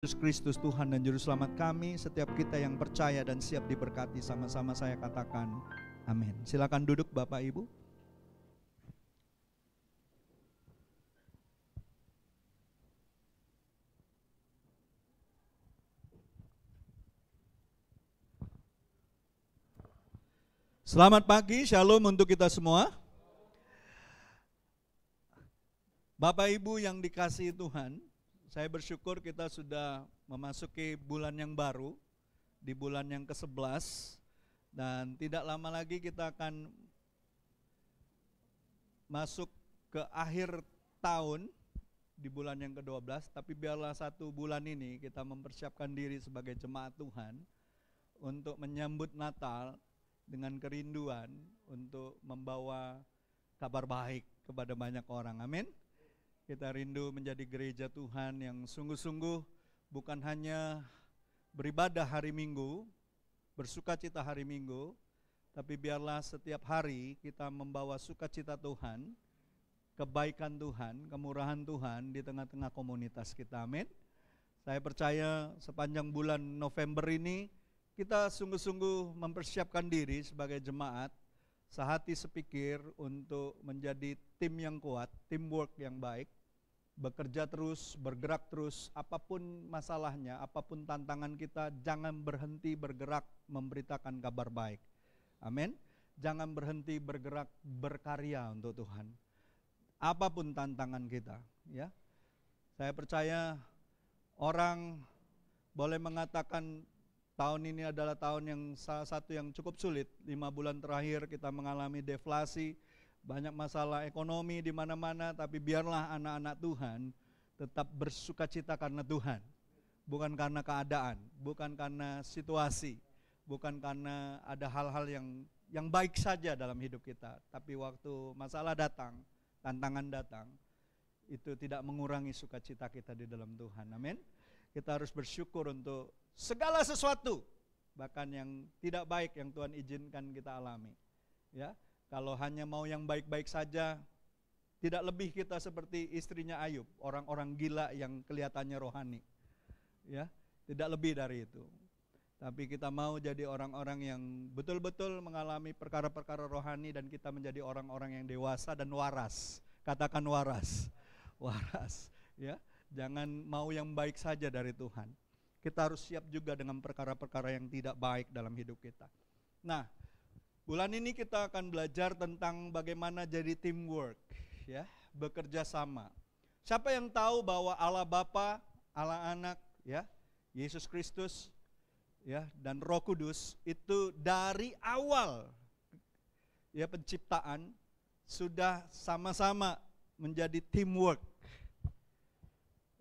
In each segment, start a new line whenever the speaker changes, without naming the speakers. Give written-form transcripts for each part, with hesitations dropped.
Yesus Kristus Tuhan dan Juru Selamat kami, setiap kita yang percaya dan siap diberkati, sama-sama saya katakan amin. Silakan duduk Bapak Ibu. Selamat pagi, shalom untuk kita semua. Bapak Ibu yang dikasihi Tuhan, saya bersyukur kita sudah memasuki bulan yang baru, di bulan yang ke-11, dan tidak lama lagi kita akan masuk ke akhir tahun di bulan yang ke-12, tapi biarlah satu bulan ini kita mempersiapkan diri sebagai jemaat Tuhan untuk menyambut Natal dengan kerinduan untuk membawa kabar baik kepada banyak orang, amin. Kita rindu menjadi gereja Tuhan yang sungguh-sungguh bukan hanya beribadah hari Minggu, bersukacita hari Minggu, tapi biarlah setiap hari kita membawa sukacita Tuhan, kebaikan Tuhan, kemurahan Tuhan di tengah-tengah komunitas kita, amin. Saya percaya sepanjang bulan November ini kita sungguh-sungguh mempersiapkan diri sebagai jemaat, sehati sepikir untuk menjadi tim yang kuat, teamwork yang baik, bekerja terus, bergerak terus, apapun masalahnya, apapun tantangan kita, jangan berhenti bergerak memberitakan kabar baik. Amin. Jangan berhenti bergerak berkarya untuk Tuhan. Apapun tantangan kita, ya. Saya percaya orang boleh mengatakan tahun ini adalah tahun yang salah satu yang cukup sulit. 5 bulan terakhir kita mengalami deflasi, banyak masalah ekonomi di mana-mana, tapi biarlah anak-anak Tuhan tetap bersukacita karena Tuhan. Bukan karena keadaan, bukan karena situasi, bukan karena ada hal-hal yang baik saja dalam hidup kita. Tapi waktu masalah datang, tantangan datang, itu tidak mengurangi sukacita kita di dalam Tuhan. Amin. Kita harus bersyukur untuk segala sesuatu, bahkan yang tidak baik yang Tuhan izinkan kita alami. Ya. Kalau hanya mau yang baik-baik saja, tidak lebih kita seperti istrinya Ayub, orang-orang gila yang kelihatannya rohani. Ya, tidak lebih dari itu. Tapi kita mau jadi orang-orang yang betul-betul mengalami perkara-perkara rohani dan kita menjadi orang-orang yang dewasa dan waras. Katakan waras. Waras, ya. Jangan mau yang baik saja dari Tuhan. Kita harus siap juga dengan perkara-perkara yang tidak baik dalam hidup kita. Nah, bulan ini kita akan belajar tentang bagaimana jadi teamwork, ya, bekerja sama. Siapa yang tahu bahwa Allah Bapa, Allah Anak, ya, Yesus Kristus, ya, dan Roh Kudus itu dari awal, ya, penciptaan sudah sama-sama menjadi teamwork,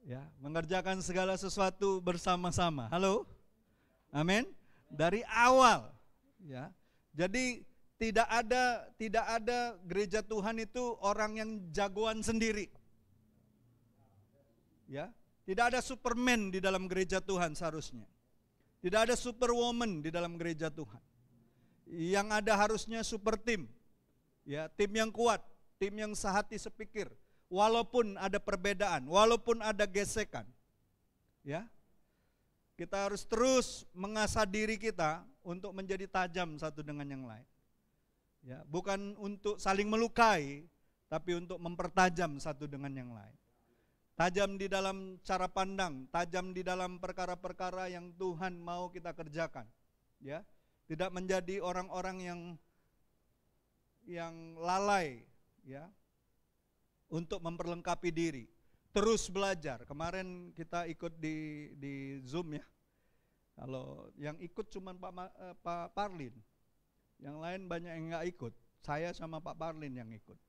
ya, mengerjakan segala sesuatu bersama-sama. Halo, amin. Dari awal, ya. Jadi tidak ada gereja Tuhan itu orang yang jagoan sendiri. Ya, tidak ada Superman di dalam gereja Tuhan seharusnya. Tidak ada Superwoman di dalam gereja Tuhan. Yang ada harusnya super tim. Ya, tim yang kuat, tim yang sehati sepikir. Walaupun ada perbedaan, walaupun ada gesekan. Ya. Kita harus terus mengasah diri kita untuk menjadi tajam satu dengan yang lain. Ya, bukan untuk saling melukai, tapi untuk mempertajam satu dengan yang lain. Tajam di dalam cara pandang, tajam di dalam perkara-perkara yang Tuhan mau kita kerjakan. Ya, tidak menjadi orang-orang yang lalai, ya, untuk memperlengkapi diri. Terus belajar. Kemarin kita ikut di Zoom, ya. Kalau yang ikut cuma Pak Parlin, yang lain banyak yang nggak ikut. Saya sama Pak Parlin yang ikut.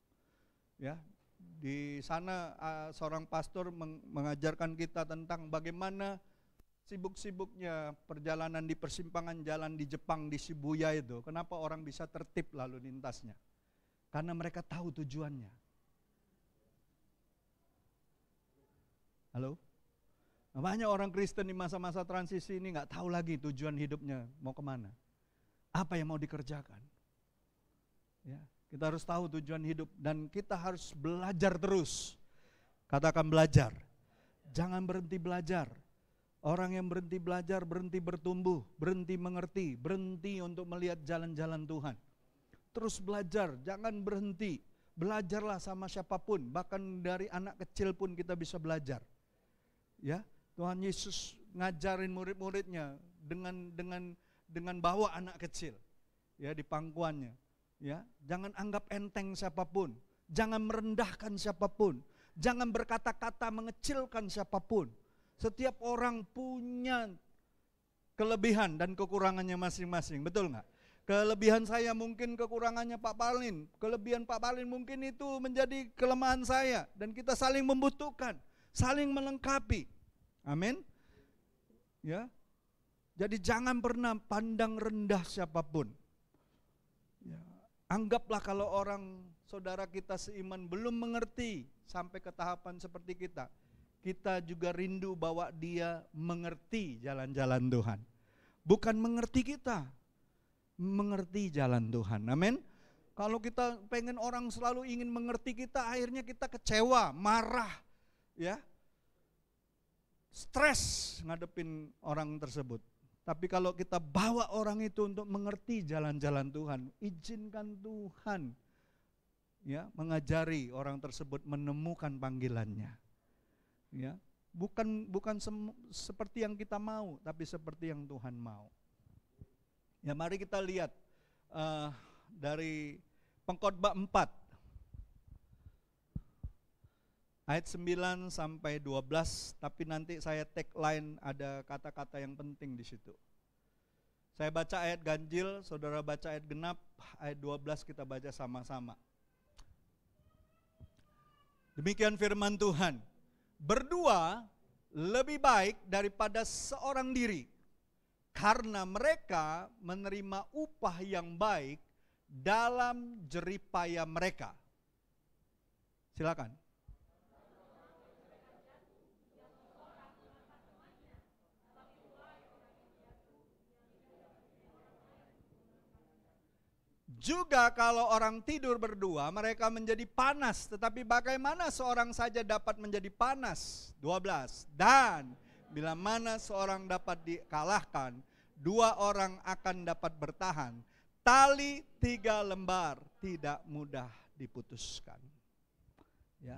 Ya, di sana seorang pastor mengajarkan kita tentang bagaimana sibuk-sibuknya perjalanan di persimpangan jalan di Jepang, di Shibuya itu. Kenapa orang bisa tertib lalu lintasnya? Karena mereka tahu tujuannya. Halo? Banyak orang Kristen di masa-masa transisi ini gak tahu lagi tujuan hidupnya mau kemana. Apa yang mau dikerjakan. Ya, kita harus tahu tujuan hidup dan kita harus belajar terus. Katakan belajar. Jangan berhenti belajar. Orang yang berhenti belajar, berhenti bertumbuh, berhenti mengerti, berhenti untuk melihat jalan-jalan Tuhan. Terus belajar, jangan berhenti. Belajarlah sama siapapun, bahkan dari anak kecil pun kita bisa belajar. Ya, Tuhan Yesus ngajarin murid-muridnya dengan bawa anak kecil, ya, di pangkuannya. Ya, jangan anggap enteng siapapun, jangan merendahkan siapapun, jangan berkata-kata mengecilkan siapapun. Setiap orang punya kelebihan dan kekurangannya masing-masing, betul nggak? Kelebihan saya mungkin kekurangannya Pak Palin, kelebihan Pak Palin mungkin itu menjadi kelemahan saya, dan kita saling membutuhkan, saling melengkapi. Amin. Ya. Jadi jangan pernah pandang rendah siapapun. Ya. Anggaplah kalau orang saudara kita seiman belum mengerti sampai ke tahapan seperti kita juga rindu bahwa dia mengerti jalan-jalan Tuhan. Bukan mengerti kita, mengerti jalan Tuhan. Amin. Kalau kita pengen orang selalu ingin mengerti kita, akhirnya kita kecewa, marah, ya, stres ngadepin orang tersebut. Tapi kalau kita bawa orang itu untuk mengerti jalan-jalan Tuhan, izinkan Tuhan, ya, mengajari orang tersebut menemukan panggilannya. Ya, bukan seperti yang kita mau, tapi seperti yang Tuhan mau. Ya, mari kita lihat dari Pengkhotbah 4 ayat 9 sampai 12, tapi nanti saya tagline ada kata-kata yang penting di situ. Saya baca ayat ganjil, saudara baca ayat genap, ayat 12 kita baca sama-sama. Demikian firman Tuhan. Berdua lebih baik daripada seorang diri, karena mereka menerima upah yang baik dalam jeripaya mereka. Silakan. Juga kalau orang tidur berdua, mereka menjadi panas. Tetapi bagaimana seorang saja dapat menjadi panas? 12. Dan bila mana seorang dapat dikalahkan, dua orang akan dapat bertahan. Tali 3 lembar tidak mudah diputuskan. Ya.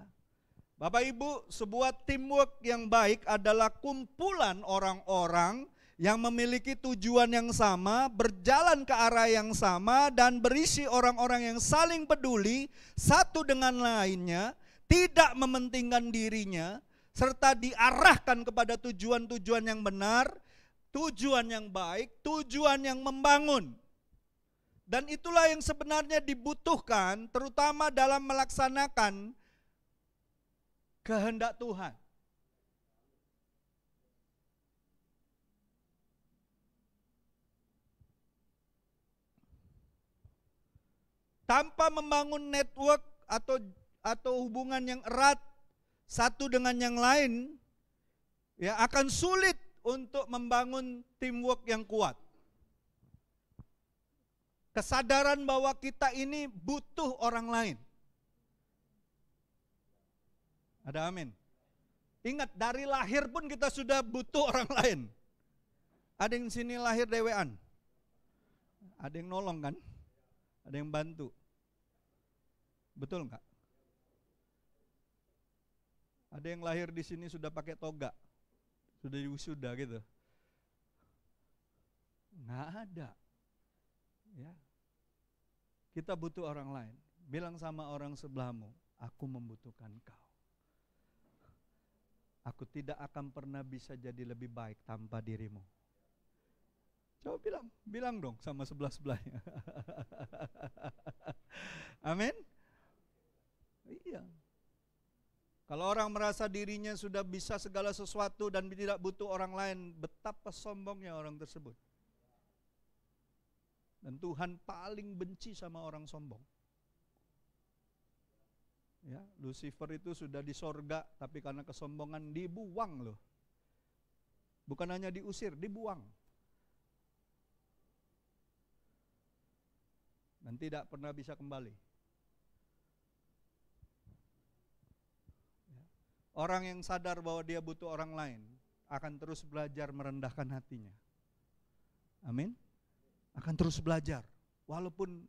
Bapak Ibu, sebuah teamwork yang baik adalah kumpulan orang-orang yang memiliki tujuan yang sama, berjalan ke arah yang sama, dan berisi orang-orang yang saling peduli satu dengan lainnya, tidak mementingkan dirinya, serta diarahkan kepada tujuan-tujuan yang benar, tujuan yang baik, tujuan yang membangun. Dan itulah yang sebenarnya dibutuhkan, terutama dalam melaksanakan kehendak Tuhan. Tanpa membangun network atau hubungan yang erat satu dengan yang lain, ya, akan sulit untuk membangun teamwork yang kuat. Kesadaran bahwa kita ini butuh orang lain. Ada amin. Ingat, dari lahir pun kita sudah butuh orang lain. Ada yang sini lahir dewean. Ada yang nolong kan? Ada yang bantu. Betul enggak? Ada yang lahir di sini sudah pakai toga. Sudah diwisuda gitu. Enggak ada. Ya. Kita butuh orang lain. Bilang sama orang sebelahmu, aku membutuhkan kau. Aku tidak akan pernah bisa jadi lebih baik tanpa dirimu. Coba bilang dong sama sebelah-sebelahnya. Amin. Iya. Kalau orang merasa dirinya sudah bisa segala sesuatu dan tidak butuh orang lain, betapa sombongnya orang tersebut. Dan Tuhan paling benci sama orang sombong. Ya, Lucifer itu sudah di sorga, tapi karena kesombongan dibuang loh. Bukan hanya diusir, dibuang. Dan tidak pernah bisa kembali. Orang yang sadar bahwa dia butuh orang lain, akan terus belajar merendahkan hatinya. Amin. Akan terus belajar, walaupun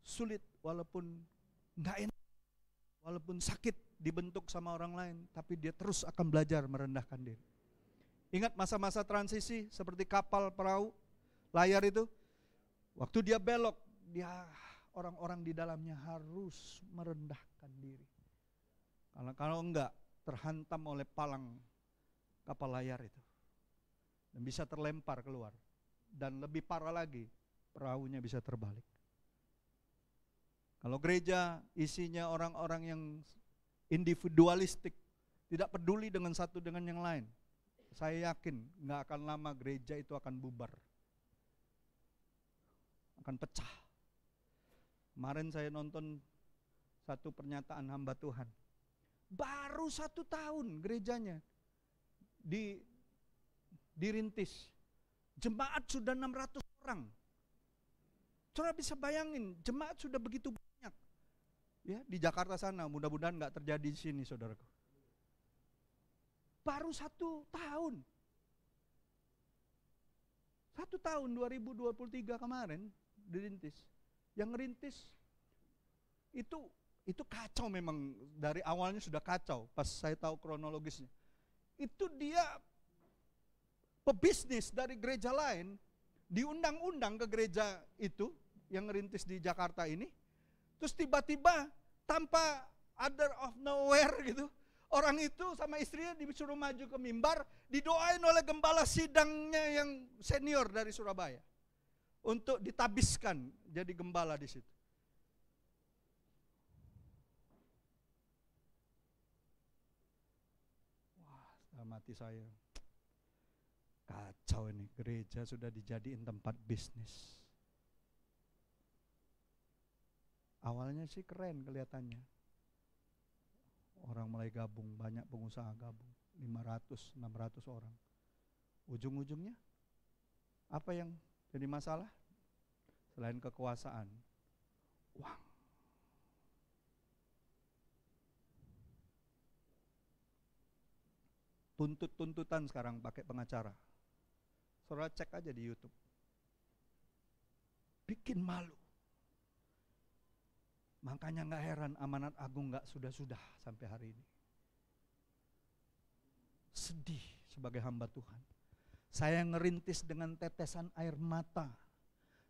sulit, walaupun nggak enak, walaupun sakit dibentuk sama orang lain, tapi dia terus akan belajar merendahkan diri. Ingat masa-masa transisi seperti kapal perahu layar itu, waktu dia belok, dia orang-orang di dalamnya harus merendahkan diri. Karena kalau enggak, terhantam oleh palang kapal layar itu dan bisa terlempar keluar. Dan lebih parah lagi, perahunya bisa terbalik. Kalau gereja isinya orang-orang yang individualistik, tidak peduli dengan satu dengan yang lain, saya yakin nggak akan lama gereja itu akan bubar, akan pecah. Kemarin saya nonton satu pernyataan hamba Tuhan, baru 1 tahun gerejanya dirintis, jemaat sudah 600 orang. Saudara bisa bayangin, jemaat sudah begitu banyak. Ya, di Jakarta sana, mudah-mudahan nggak terjadi di sini, saudaraku. Baru 1 tahun. 1 tahun 2023 kemarin dirintis. Yang ngerintis itu kacau memang, dari awalnya sudah kacau. Pas saya tahu kronologisnya, itu dia pebisnis dari gereja lain, diundang-undang ke gereja itu yang ngerintis di Jakarta ini. Terus tiba-tiba tanpa other of nowhere gitu, orang itu sama istrinya disuruh maju ke mimbar, didoain oleh gembala sidangnya yang senior dari Surabaya untuk ditabiskan jadi gembala di situ. Wah, dalam hati saya, kacau ini, gereja sudah dijadiin tempat bisnis. Awalnya sih keren kelihatannya. Orang mulai gabung, banyak pengusaha gabung, 500, 600 orang. Ujung-ujungnya apa yang jadi masalah? Selain kekuasaan, uang. Tuntut-tuntutan sekarang pakai pengacara. Saudara cek aja di YouTube. Bikin malu. Makanya gak heran amanat agung gak sudah-sudah sampai hari ini. Sedih sebagai hamba Tuhan. Saya ngerintis dengan tetesan air mata.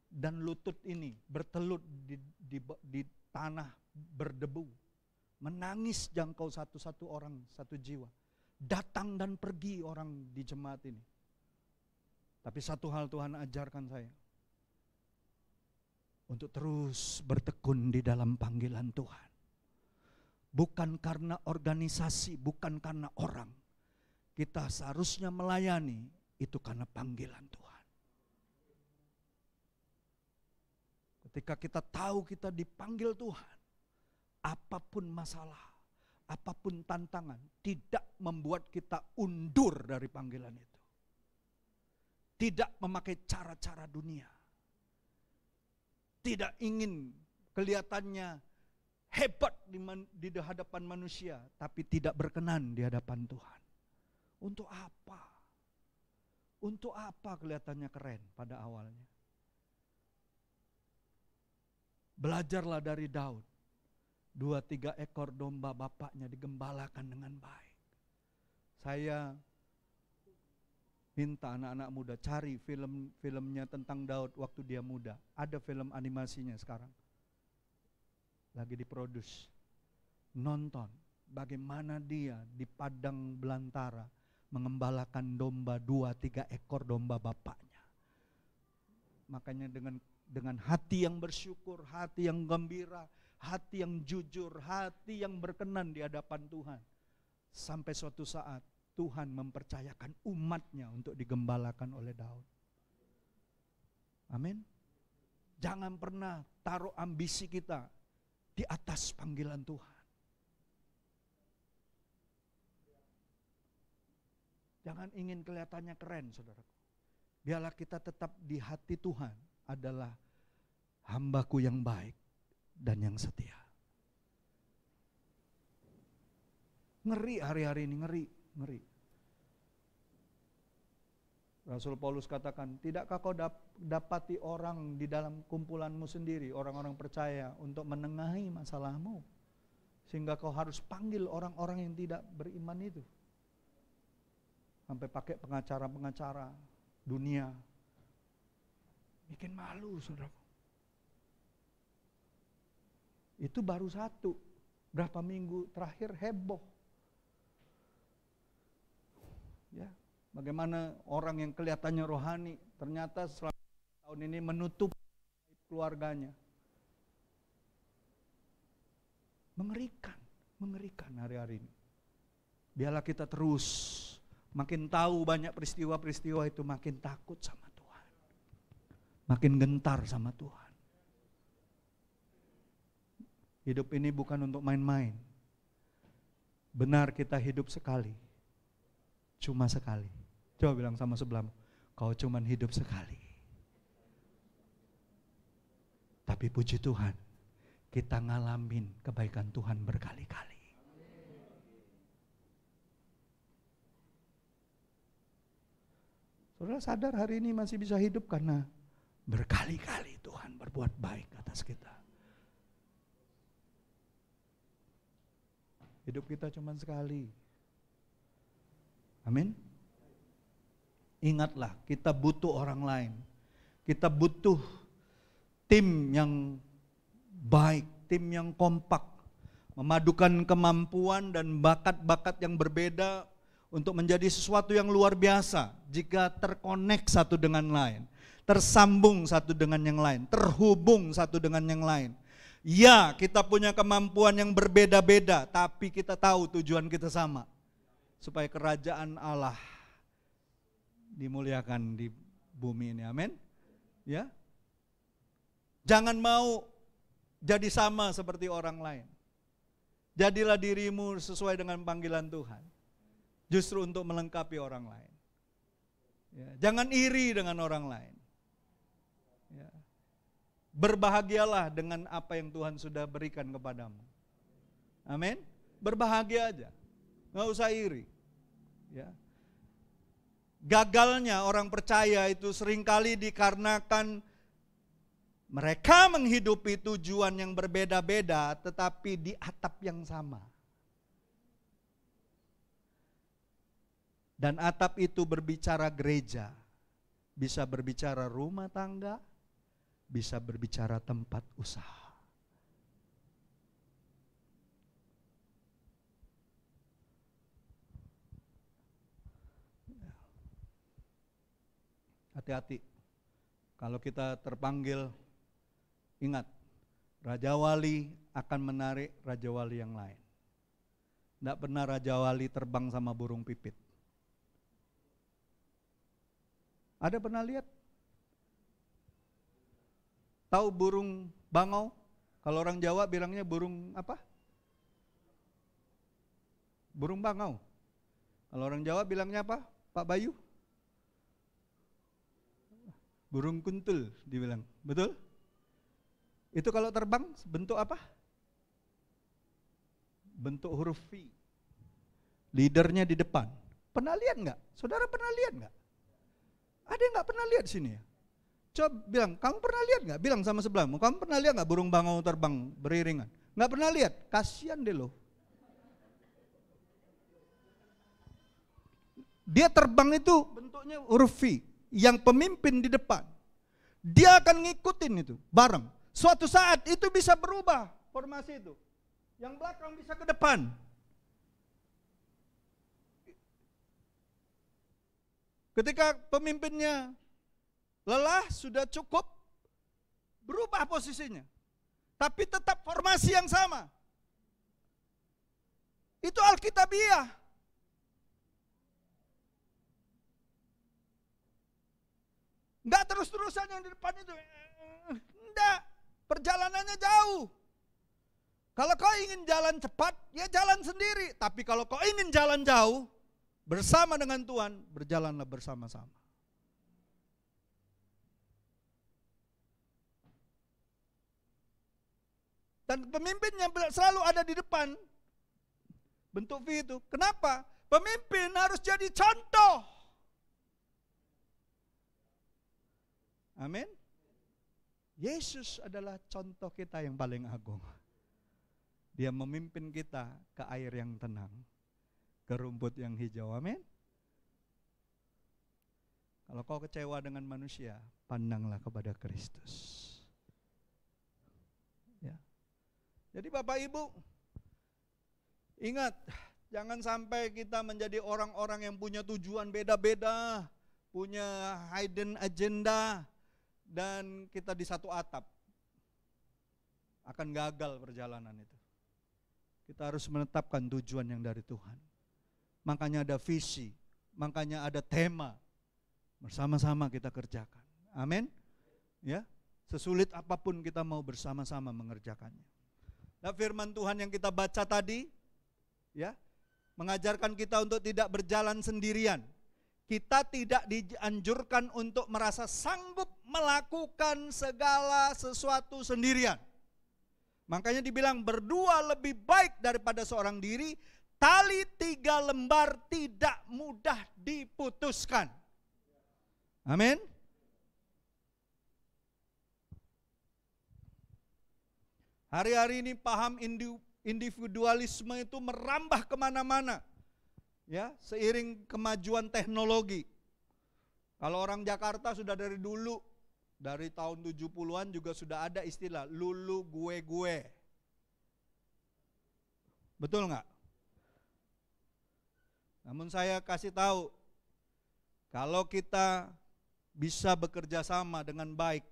Dan lutut ini bertelut di tanah berdebu. Menangis jangkau satu-satu orang, satu jiwa. Datang dan pergi orang di jemaat ini. Tapi satu hal Tuhan ajarkan saya, untuk terus bertekun di dalam panggilan Tuhan. Bukan karena organisasi, bukan karena orang. Kita seharusnya melayani, itu karena panggilan Tuhan. Ketika kita tahu kita dipanggil Tuhan, apapun masalah, apapun tantangan, tidak membuat kita undur dari panggilan itu. Tidak memakai cara-cara dunia. Tidak ingin kelihatannya hebat di hadapan manusia, tapi tidak berkenan di hadapan Tuhan. Untuk apa? Untuk apa kelihatannya keren pada awalnya? Belajarlah dari Daud. 2-3 ekor domba bapaknya digembalakan dengan baik. Saya minta anak-anak muda cari film-filmnya tentang Daud waktu dia muda. Ada film animasinya sekarang. Lagi diproduksi. Nonton bagaimana dia di padang belantara mengembalakan domba, 2-3 ekor domba bapaknya. Makanya dengan hati yang bersyukur, hati yang gembira, hati yang jujur, hati yang berkenan di hadapan Tuhan. Sampai suatu saat Tuhan mempercayakan umatnya untuk digembalakan oleh Daud. Amin. Jangan pernah taruh ambisi kita di atas panggilan Tuhan. Jangan ingin kelihatannya keren, saudaraku. Biarlah kita tetap di hati Tuhan adalah hambaku yang baik dan yang setia. Ngeri hari-hari ini, ngeri. Rasul Paulus katakan, tidakkah kau dapati orang di dalam kumpulanmu sendiri, orang-orang percaya, untuk menengahi masalahmu, sehingga kau harus panggil orang-orang yang tidak beriman itu. Sampai pakai pengacara-pengacara dunia. Bikin malu, saudaraku. Itu baru satu. Berapa minggu terakhir heboh. Ya, bagaimana orang yang kelihatannya rohani, ternyata selama tahun ini menutup keluarganya. Mengerikan hari-hari ini. Biarlah kita terus makin tahu banyak peristiwa-peristiwa itu, makin takut sama Tuhan. Makin gentar sama Tuhan. Hidup ini bukan untuk main-main. Benar kita hidup sekali. Cuma sekali. Coba bilang sama sebelahmu, kau cuma hidup sekali. Tapi puji Tuhan, kita ngalamin kebaikan Tuhan berkali-kali. Saudara sadar hari ini masih bisa hidup karena berkali-kali Tuhan berbuat baik atas kita. Hidup kita cuma sekali. Amin. Ingatlah, kita butuh orang lain. Kita butuh tim yang baik, tim yang kompak, memadukan kemampuan dan bakat-bakat yang berbeda untuk menjadi sesuatu yang luar biasa jika terkonek satu dengan lain, tersambung satu dengan yang lain, terhubung satu dengan yang lain. Ya, kita punya kemampuan yang berbeda-beda, tapi kita tahu tujuan kita sama, supaya kerajaan Allah dimuliakan di bumi ini. Amin. Ya. Jangan mau jadi sama seperti orang lain. Jadilah dirimu sesuai dengan panggilan Tuhan. Justru untuk melengkapi orang lain. Ya, jangan iri dengan orang lain. Ya. Berbahagialah dengan apa yang Tuhan sudah berikan kepadamu. Amin. Berbahagia aja. Nggak usah iri. Ya. Gagalnya orang percaya itu seringkali dikarenakan mereka menghidupi tujuan yang berbeda-beda tetapi di atap yang sama. Dan atap itu berbicara gereja, bisa berbicara rumah tangga, bisa berbicara tempat usaha. Hati-hati, kalau kita terpanggil, ingat, Raja Wali akan menarik Raja Wali yang lain. Tidak pernah Raja Wali terbang sama burung pipit. Ada pernah lihat? Tahu burung bangau? Kalau orang Jawa bilangnya burung apa? Burung bangau. Kalau orang Jawa bilangnya apa? Pak Bayu? Burung kuntul dibilang, betul? Itu kalau terbang bentuk apa? Bentuk huruf V. Leadernya di depan. Pernah lihat nggak? Saudara pernah lihat nggak? Ada yang nggak pernah lihat sini ya? Coba bilang, kamu pernah lihat nggak? Bilang sama sebelahmu, kamu pernah lihat nggak burung bangau terbang beriringan? Nggak pernah lihat? Kasian deh lo. Dia terbang itu bentuknya huruf V. Yang pemimpin di depan, dia akan ngikutin itu bareng. Suatu saat itu bisa berubah formasi itu. Yang belakang bisa ke depan. Ketika pemimpinnya lelah, sudah cukup, berubah posisinya. Tapi tetap formasi yang sama. Itu Alkitabiah. Enggak terus-terusan yang di depan itu. Enggak, perjalanannya jauh. Kalau kau ingin jalan cepat, ya jalan sendiri. Tapi kalau kau ingin jalan jauh, bersama dengan Tuhan, berjalanlah bersama-sama. Dan pemimpinnya selalu ada di depan. Bentuk V itu. Kenapa? Pemimpin harus jadi contoh. Amin. Yesus adalah contoh kita yang paling agung. Dia memimpin kita ke air yang tenang, ke rumput yang hijau. Amin. Kalau kau kecewa dengan manusia, pandanglah kepada Kristus. Ya. Jadi Bapak Ibu, ingat, jangan sampai kita menjadi orang-orang yang punya tujuan beda-beda, punya hidden agenda, dan kita di satu atap. Akan gagal perjalanan itu. Kita harus menetapkan tujuan yang dari Tuhan. Makanya ada visi, makanya ada tema. Bersama-sama kita kerjakan. Amin. Ya, sesulit apapun kita mau bersama-sama mengerjakannya. Nah, firman Tuhan yang kita baca tadi, ya, mengajarkan kita untuk tidak berjalan sendirian. Kita tidak dianjurkan untuk merasa sanggup melakukan segala sesuatu sendirian. Makanya dibilang berdua lebih baik daripada seorang diri, tali 3 lembar tidak mudah diputuskan. Amin. Hari-hari ini paham individualisme itu merambah kemana-mana. Ya, seiring kemajuan teknologi. Kalau orang Jakarta sudah dari dulu, dari tahun 70-an juga sudah ada istilah lulu gue. Betul nggak? Namun saya kasih tahu, kalau kita bisa bekerja sama dengan baik,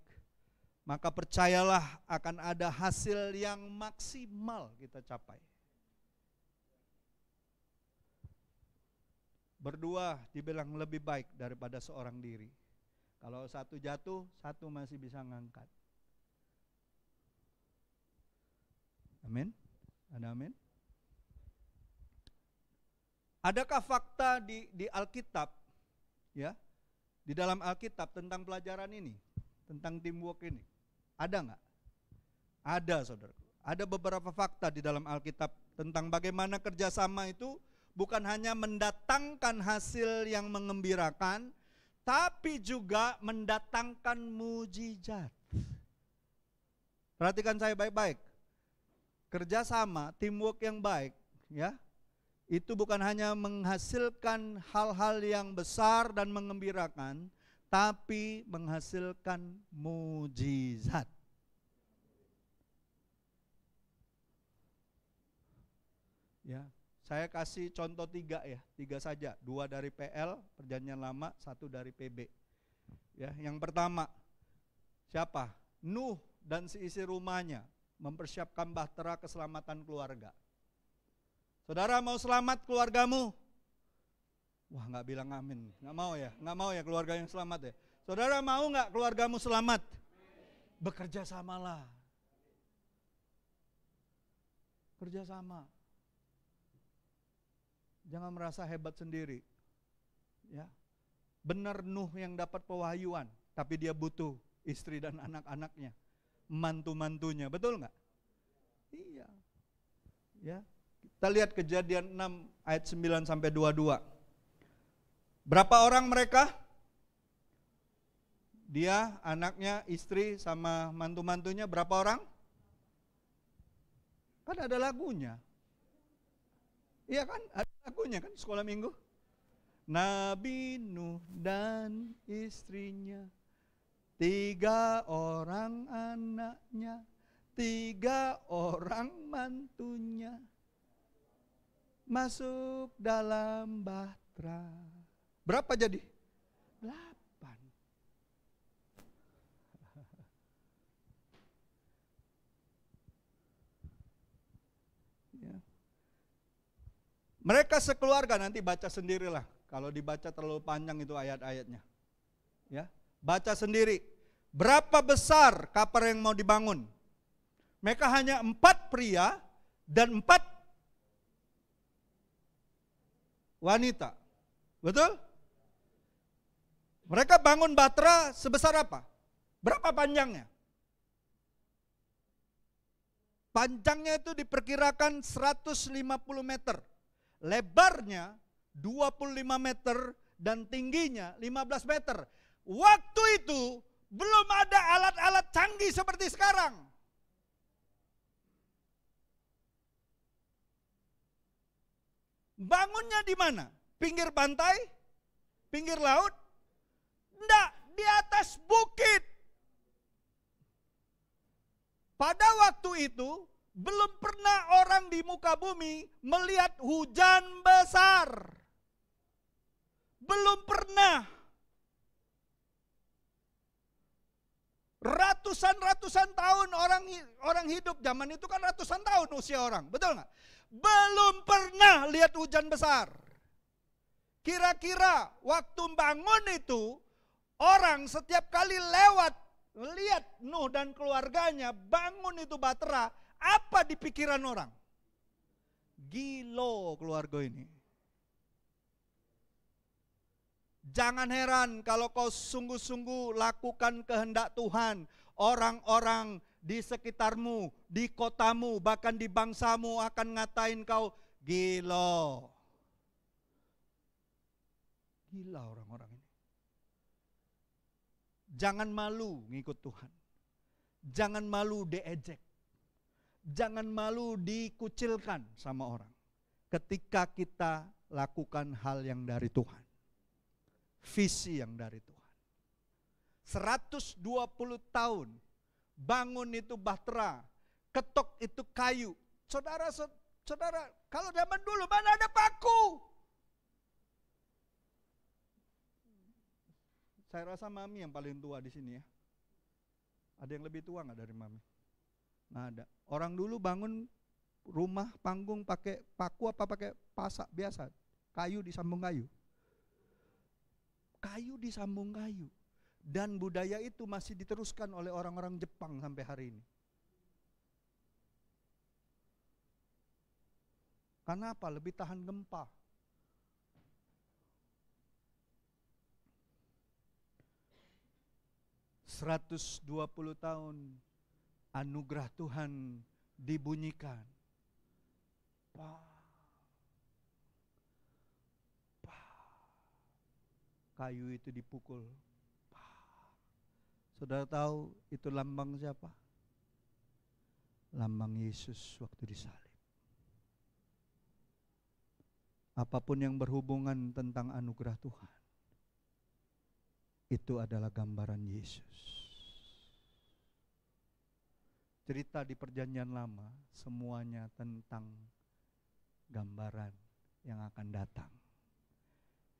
maka percayalah akan ada hasil yang maksimal kita capai. Berdua dibilang lebih baik daripada seorang diri. Kalau satu jatuh, satu masih bisa ngangkat. Amin. Ada amin. Adakah fakta di Alkitab, ya, di dalam Alkitab tentang pelajaran ini, tentang teamwork ini? Ada nggak? Ada, saudara. Ada beberapa fakta di dalam Alkitab tentang bagaimana kerjasama itu bukan hanya mendatangkan hasil yang mengembirakan, tapi juga mendatangkan mujizat. Perhatikan saya baik-baik. Kerjasama, teamwork yang baik, ya, itu bukan hanya menghasilkan hal-hal yang besar dan mengembirakan, tapi menghasilkan mujizat. Ya, saya kasih contoh 3 ya, 3 saja, 2 dari PL, Perjanjian Lama, 1 dari PB. Ya, yang pertama, siapa? Nuh dan seisi rumahnya mempersiapkan bahtera keselamatan keluarga. Saudara mau selamat keluargamu? Wah, nggak bilang amin, nggak mau ya keluarga yang selamat ya. Saudara mau nggak keluargamu selamat? Bekerja samalah. Kerjasama. Jangan merasa hebat sendiri. Ya. Benar Nuh yang dapat pewahyuan, tapi dia butuh istri dan anak-anaknya, mantu-mantunya, betul nggak? Iya. Ya. Kita lihat Kejadian 6 ayat 9 sampai 22. Berapa orang mereka? Dia, anaknya, istri sama mantu-mantunya berapa orang? Kan ada lagunya. Iya kan, ada lagunya kan sekolah minggu. Nabi Nuh dan istrinya, 3 orang anaknya, 3 orang mantunya, masuk dalam bahtera. Berapa jadi? 8. Ya. Mereka sekeluarga, nanti baca sendirilah. Kalau dibaca terlalu panjang itu ayat-ayatnya. Ya, baca sendiri. Berapa besar kapal yang mau dibangun? Mereka hanya 4 pria dan 4 wanita. Betul? Mereka bangun bahtera sebesar apa? Berapa panjangnya? Panjangnya itu diperkirakan 150 meter. Lebarnya 25 meter dan tingginya 15 meter. Waktu itu Belum ada alat-alat canggih seperti sekarang. Bangunnya di mana? Pinggir pantai? Pinggir laut? Enggak, di atas bukit. Pada waktu itu, belum pernah orang di muka bumi melihat hujan besar. Belum pernah. Ratusan tahun orang hidup zaman itu kan ratusan tahun usia orang, betul nggak? Belum pernah lihat hujan besar. Kira-kira waktu bangun itu, orang setiap kali lewat lihat Nuh dan keluarganya bangun itu Bahtera, apa di pikiran orang? Gilo keluarga ini. Jangan heran kalau kau sungguh-sungguh lakukan kehendak Tuhan. Orang-orang di sekitarmu, di kotamu, bahkan di bangsamu akan ngatain kau gila. Gila orang-orang ini. Jangan malu ngikut Tuhan. Jangan malu diejek. Jangan malu dikucilkan sama orang. Ketika kita lakukan hal yang dari Tuhan. Visi yang dari Tuhan. 120 tahun bangun itu Bahtera, ketok itu kayu. Saudara, kalau zaman dulu mana ada paku? Saya rasa Mami yang paling tua di sini ya. Ada yang lebih tua nggak dari Mami? Nah ada. Orang dulu bangun rumah panggung pakai paku apa pakai pasak biasa? Kayu disambung kayu. Kayu disambung kayu. Dan budaya itu masih diteruskan oleh orang-orang Jepang sampai hari ini. Karena apa? Lebih tahan gempa. ...120 tahun anugerah Tuhan dibunyikan. Kayu itu dipukul. Saudara tahu itu lambang siapa? Lambang Yesus waktu disalib. Apapun yang berhubungan tentang anugerah Tuhan, itu adalah gambaran Yesus. Cerita di Perjanjian Lama semuanya tentang gambaran yang akan datang,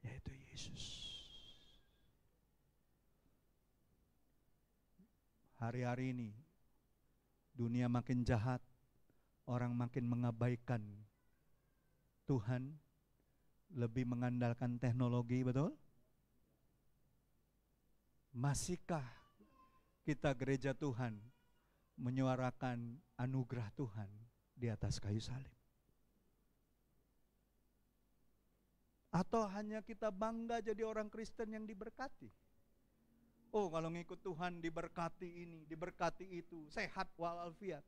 yaitu Yesus. Hari-hari ini dunia makin jahat, orang makin mengabaikan Tuhan, lebih mengandalkan teknologi, betul? Masihkah kita gereja Tuhan menyuarakan anugerah Tuhan di atas kayu salib? Atau hanya kita bangga jadi orang Kristen yang diberkati? Oh, kalau ngikut Tuhan diberkati ini, diberkati itu, sehat walafiat.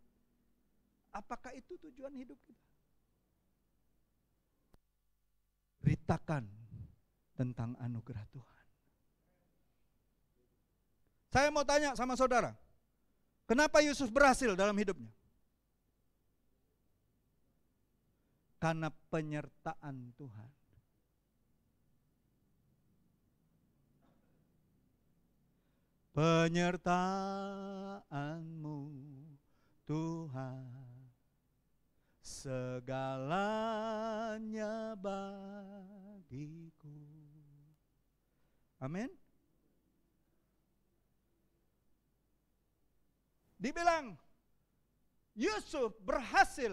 Apakah itu tujuan hidup kita? Beritakan tentang anugerah Tuhan. Saya mau tanya sama saudara, kenapa Yusuf berhasil dalam hidupnya? Karena penyertaan Tuhan. Penyertaan-Mu Tuhan, segalanya bagiku. Amin. Dibilang Yusuf berhasil,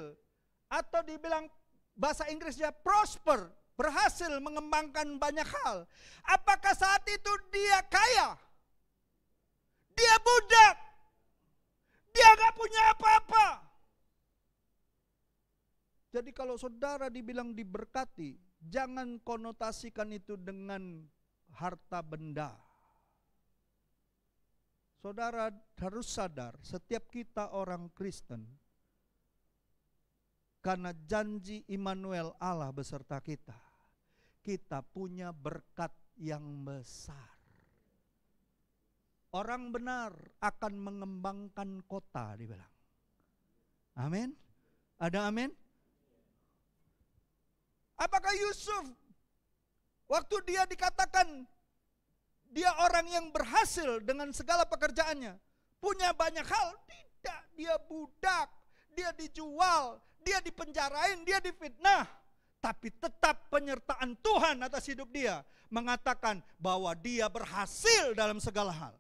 atau dibilang bahasa Inggrisnya prosper, berhasil mengembangkan banyak hal. Apakah saat itu dia kaya? Dia budak. Dia gak punya apa-apa. Jadi kalau saudara dibilang diberkati, jangan konotasikan itu dengan harta benda. Saudara harus sadar, setiap kita orang Kristen, karena janji Immanuel Allah beserta kita, kita punya berkat yang besar. orang benar akan mengembangkan kota, dibilang. Amin. Ada amin? Apakah Yusuf waktu dia dikatakan dia orang yang berhasil dengan segala pekerjaannya, punya banyak hal? Tidak, dia budak, dia dijual, dia dipenjarain, dia difitnah. Tapi tetap penyertaan Tuhan atas hidup dia, mengatakan bahwa dia berhasil dalam segala hal.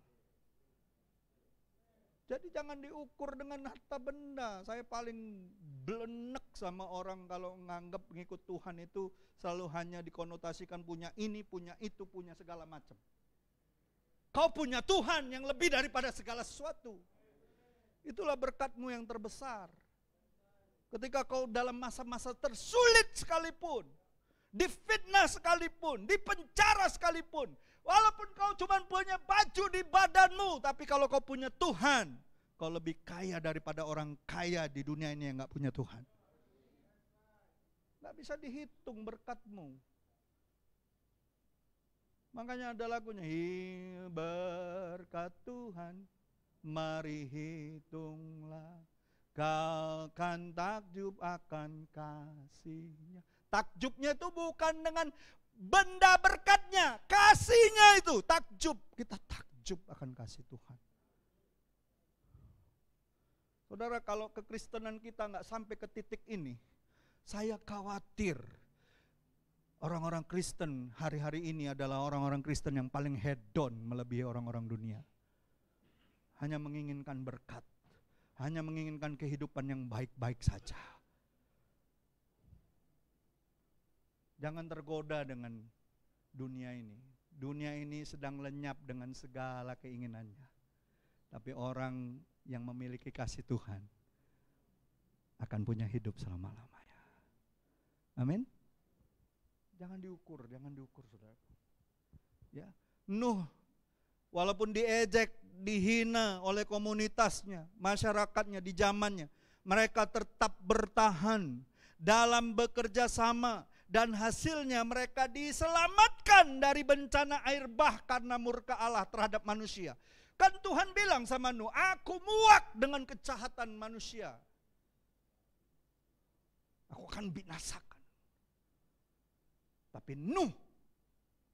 Jadi jangan diukur dengan harta benda. Saya paling blenek sama orang kalau nganggap ngikut Tuhan itu selalu hanya dikonotasikan punya ini, punya itu, punya segala macam. Kau punya Tuhan yang lebih daripada segala sesuatu. Itulah berkatmu yang terbesar. Ketika kau dalam masa-masa tersulit sekalipun, difitnah sekalipun, dipenjara sekalipun, walaupun kau cuma punya baju di badanmu, tapi kalau kau punya Tuhan, kau lebih kaya daripada orang kaya di dunia ini yang gak punya Tuhan. Gak bisa dihitung berkatmu. Makanya ada lagunya, berkat Tuhan, mari hitunglah, kau kan takjub akan kasih-Nya. Takjubnya itu bukan dengan benda berkatnya, kasihnya itu takjub. Kita takjub akan kasih Tuhan. Saudara, kalau kekristenan kita nggak sampai ke titik ini, saya khawatir orang-orang Kristen hari-hari ini adalah orang-orang Kristen yang paling hedon melebihi orang-orang dunia. Hanya menginginkan berkat, hanya menginginkan kehidupan yang baik-baik saja. Jangan tergoda dengan dunia ini. Dunia ini sedang lenyap dengan segala keinginannya. Tapi orang yang memiliki kasih Tuhan akan punya hidup selama-lamanya. Amin. Jangan diukur saudara. Ya, Nuh walaupun diejek, dihina oleh komunitasnya, masyarakatnya di zamannya, mereka tetap bertahan dalam bekerja sama, dan hasilnya mereka diselamatkan dari bencana air bah karena murka Allah terhadap manusia. Kan Tuhan bilang sama Nuh, aku muak dengan kejahatan manusia. Aku akan binasakan. Tapi Nuh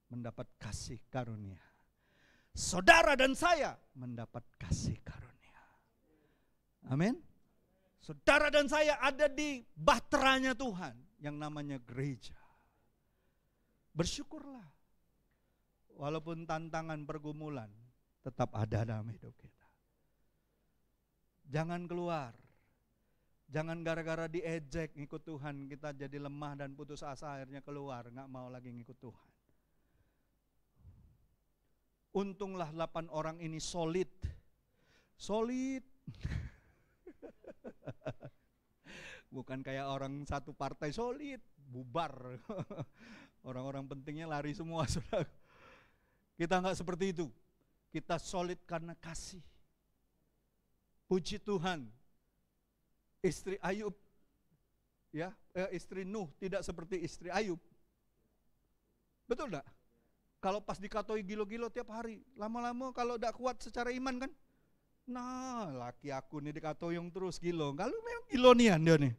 mendapat kasih karunia. Saudara dan saya mendapat kasih karunia. Amin. Saudara dan saya ada di bahteranya Tuhan yang namanya gereja. Bersyukurlah. Walaupun tantangan pergumulan tetap ada dalam hidup kita. Jangan keluar. Jangan gara-gara diejek ngikut Tuhan kita jadi lemah dan putus asa, akhirnya keluar, gak mau lagi ngikut Tuhan. Untunglah 8 orang ini solid. Bukan kayak orang satu partai solid, bubar. Orang-orang pentingnya lari semua, saudara. Kita gak seperti itu. Kita solid karena kasih. Puji Tuhan. Istri Ayub, ya, istri Nuh tidak seperti istri Ayub. Betul enggak? Kalau pas dikatoi gilo-gilo tiap hari, lama-lama kalau tidak kuat secara iman kan, nah laki aku nih dikatoyong terus gilo, kalau memang gilo nian dia nih.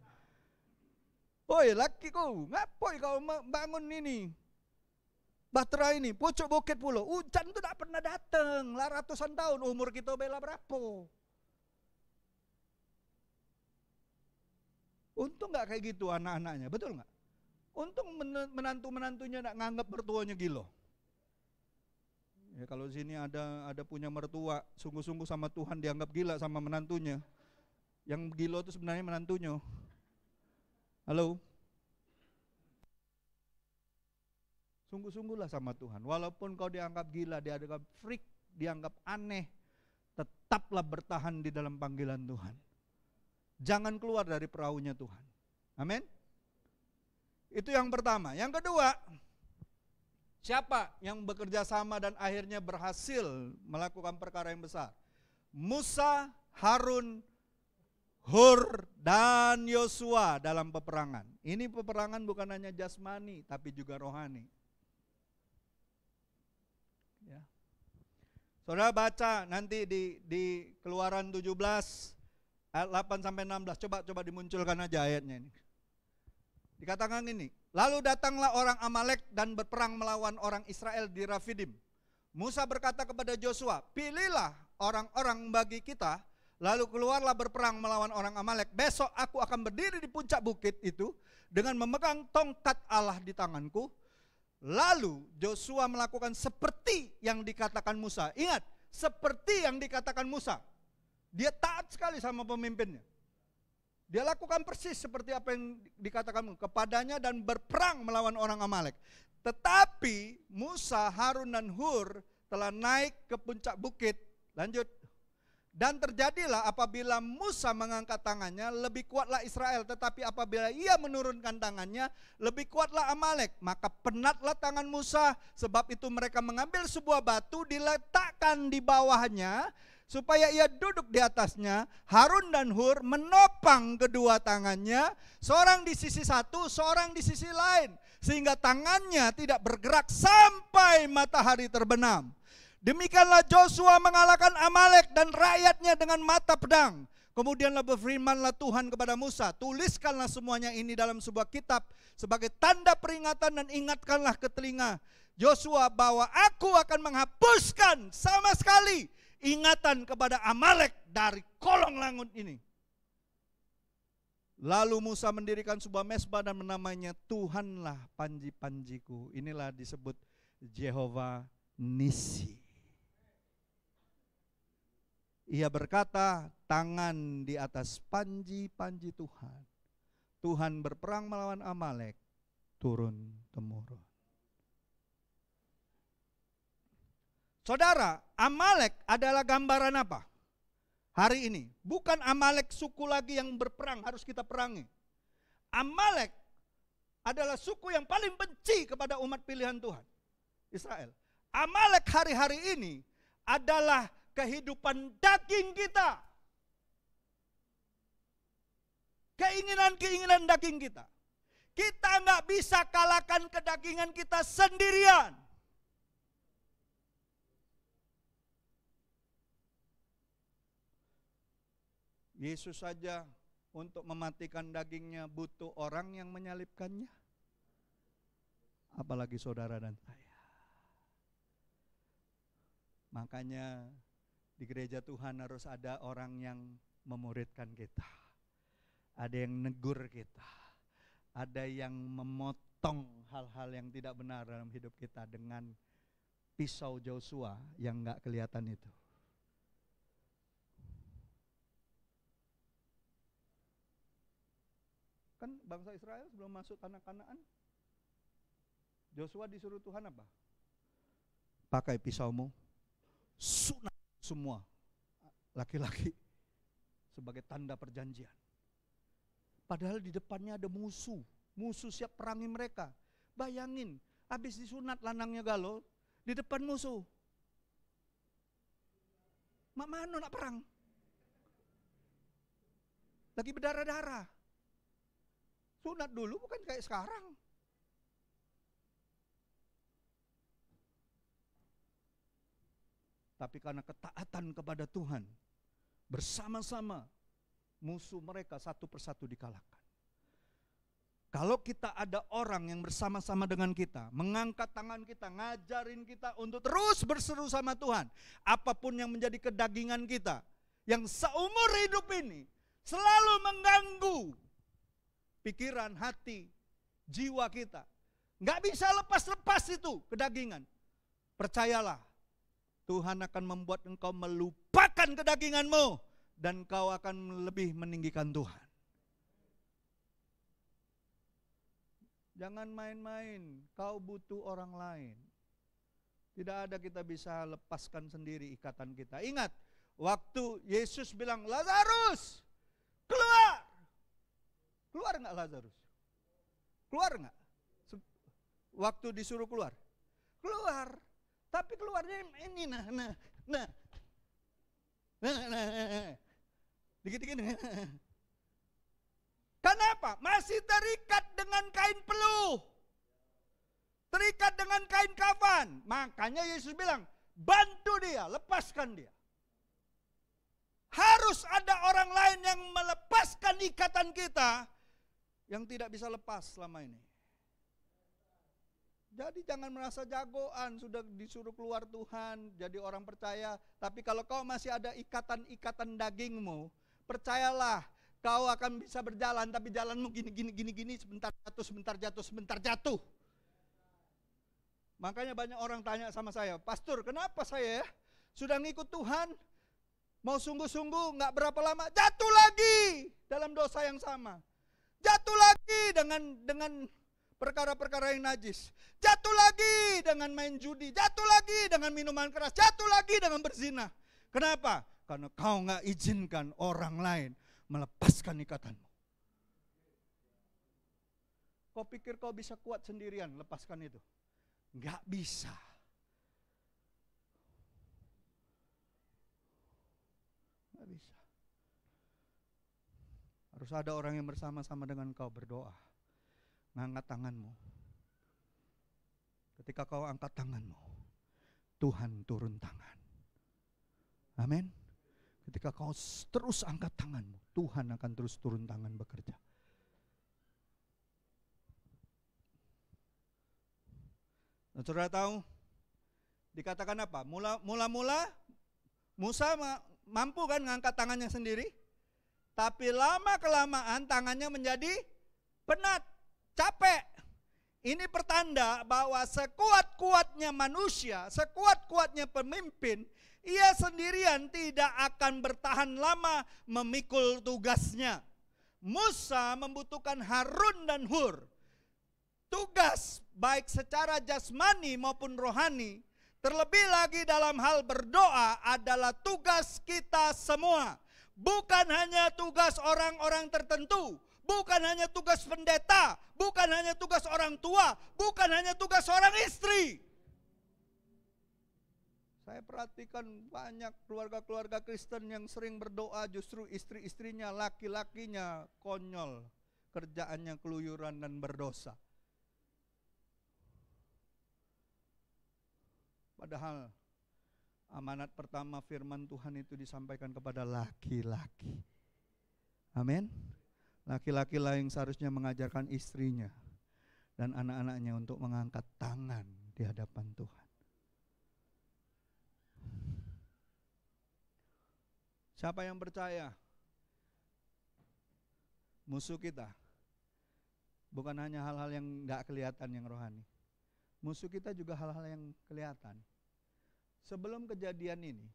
Oi lakiku, ngapoi kau bangun ini? Bahtera ini, pucuk bukit pulau, hujan itu tidak pernah datang, lah ratusan tahun umur kita bela berapa? Untung gak kayak gitu anak-anaknya, betul gak? Untung menantu-menantunya gak nganggap mertuanya gilo. Ya kalau sini ada punya mertua, sungguh-sungguh sama Tuhan dianggap gila sama menantunya. Yang gilo itu sebenarnya menantunya. Halo? Sungguh-sungguhlah sama Tuhan. Walaupun kau dianggap gila, dianggap freak, dianggap aneh, tetaplah bertahan di dalam panggilan Tuhan. Jangan keluar dari perahunya Tuhan. Amin. Itu yang pertama. Yang kedua, siapa yang bekerja sama dan akhirnya berhasil melakukan perkara yang besar? Musa, Harun, Hur, dan Yosua dalam peperangan. Ini peperangan bukan hanya jasmani, tapi juga rohani. Ya. Saudara baca nanti di Keluaran 17 ayat 8 sampai 16. Coba dimunculkan aja ayatnya ini. Dikatakan ini, lalu datanglah orang Amalek dan berperang melawan orang Israel di Rafidim. Musa berkata kepada Joshua, pilihlah orang-orang bagi kita, lalu keluarlah berperang melawan orang Amalek. Besok aku akan berdiri di puncak bukit itu dengan memegang tongkat Allah di tanganku. Lalu Joshua melakukan seperti yang dikatakan Musa. Ingat, seperti yang dikatakan Musa. Dia taat sekali sama pemimpinnya. Dia lakukan persis seperti apa yang dikatakan kepadanya dan berperang melawan orang Amalek. Tetapi Musa, Harun dan Hur telah naik ke puncak bukit. Lanjut. Dan terjadilah apabila Musa mengangkat tangannya, lebih kuatlah Israel. Tetapi apabila ia menurunkan tangannya, lebih kuatlah Amalek. Maka penatlah tangan Musa, sebab itu mereka mengambil sebuah batu, diletakkan di bawahnya, supaya ia duduk di atasnya. Harun dan Hur menopang kedua tangannya, seorang di sisi satu, seorang di sisi lain, sehingga tangannya tidak bergerak sampai matahari terbenam. Demikianlah Joshua mengalahkan Amalek dan rakyatnya dengan mata pedang. Kemudianlah berfirmanlah Tuhan kepada Musa, tuliskanlah semuanya ini dalam sebuah kitab sebagai tanda peringatan dan ingatkanlah ke telinga Joshua bahwa aku akan menghapuskan sama sekali ingatan kepada Amalek dari kolong langit ini. Lalu Musa mendirikan sebuah mezbah dan menamanya Tuhanlah panji-panjiku. Inilah disebut Jehovah Nisi. Ia berkata, tangan di atas panji-panji Tuhan. Tuhan berperang melawan Amalek turun-temurun. Saudara, Amalek adalah gambaran apa? Hari ini, bukan Amalek suku lagi yang berperang harus kita perangi. Amalek adalah suku yang paling benci kepada umat pilihan Tuhan, Israel. Amalek hari-hari ini adalah kehidupan daging kita. Keinginan-keinginan daging kita. Kita nggak bisa kalahkan kedagingan kita sendirian. Yesus saja untuk mematikan dagingnya butuh orang yang menyalibkannya. Apalagi saudara dan saya. Makanya di gereja Tuhan harus ada orang yang memuridkan kita. Ada yang negur kita. Ada yang memotong hal-hal yang tidak benar dalam hidup kita dengan pisau Joshua yang gak kelihatan itu. Kan bangsa Israel sebelum masuk tanah Kanaan, Joshua disuruh Tuhan apa? Pakai pisaumu, sunat semua laki-laki sebagai tanda perjanjian. Padahal di depannya ada musuh siap perangi mereka. Bayangin, habis disunat lanangnya galau, di depan musuh. Mak mano nak perang? Lagi berdarah-darah. Sunat dulu bukan kayak sekarang. Tapi karena ketaatan kepada Tuhan, bersama-sama musuh mereka satu persatu dikalahkan. Kalau kita ada orang yang bersama-sama dengan kita, mengangkat tangan kita, ngajarin kita untuk terus berseru sama Tuhan, apapun yang menjadi kedagingan kita, yang seumur hidup ini selalu mengganggu pikiran, hati, jiwa kita. Nggak bisa lepas-lepas itu kedagingan. Percayalah, Tuhan akan membuat engkau melupakan kedaginganmu dan kau akan lebih meninggikan Tuhan. Jangan main-main, kau butuh orang lain. Tidak ada kita bisa lepaskan sendiri ikatan kita. Ingat, waktu Yesus bilang, Lazarus, keluar. Keluar enggak Lazarus? Keluar enggak? Waktu disuruh keluar? Keluar. Tapi keluarnya ini nah. Dikit-dikit. Kenapa? Masih terikat dengan kain peluh. Terikat dengan kain kafan. Makanya Yesus bilang, bantu dia, lepaskan dia. Harus ada orang lain yang melepaskan ikatan kita yang tidak bisa lepas selama ini. Jadi jangan merasa jagoan, sudah disuruh keluar Tuhan, jadi orang percaya. Tapi kalau kau masih ada ikatan-ikatan dagingmu, percayalah, kau akan bisa berjalan, tapi jalanmu gini, sebentar jatuh. Makanya banyak orang tanya sama saya, Pastor, kenapa saya sudah ngikut Tuhan, mau sungguh-sungguh gak berapa lama, jatuh lagi dalam dosa yang sama. Jatuh lagi dengan perkara-perkara yang najis. Jatuh lagi dengan main judi. Jatuh lagi dengan minuman keras. Jatuh lagi dengan berzina. Kenapa? Karena kau gak izinkan orang lain melepaskan ikatanmu. Kau pikir kau bisa kuat sendirian lepaskan itu? Gak bisa. Gak bisa. Harus ada orang yang bersama-sama dengan kau berdoa. Ngangkat tanganmu. Ketika kau angkat tanganmu, Tuhan turun tangan. Amin. Ketika kau terus angkat tanganmu, Tuhan akan terus turun tangan bekerja. Dan saudara tahu, dikatakan apa? Mula-mula Musa mampu kan ngangkat tangannya sendiri, tapi lama-kelamaan tangannya menjadi penat, capek. Ini pertanda bahwa sekuat-kuatnya manusia, sekuat-kuatnya pemimpin, ia sendirian tidak akan bertahan lama memikul tugasnya. Musa membutuhkan Harun dan Hur. Tugas baik secara jasmani maupun rohani, terlebih lagi dalam hal berdoa adalah tugas kita semua. Bukan hanya tugas orang-orang tertentu. Bukan hanya tugas pendeta, bukan hanya tugas orang tua, bukan hanya tugas seorang istri. Saya perhatikan banyak keluarga-keluarga Kristen yang sering berdoa, justru istri-istrinya, laki-lakinya konyol, kerjaannya keluyuran dan berdosa. Padahal amanat pertama firman Tuhan itu disampaikan kepada laki-laki. Amin. Laki-laki lah yang seharusnya mengajarkan istrinya dan anak-anaknya untuk mengangkat tangan di hadapan Tuhan. Siapa yang percaya? Musuh kita bukan hanya hal-hal yang gak kelihatan yang rohani. Musuh kita juga hal-hal yang kelihatan. Sebelum kejadian ini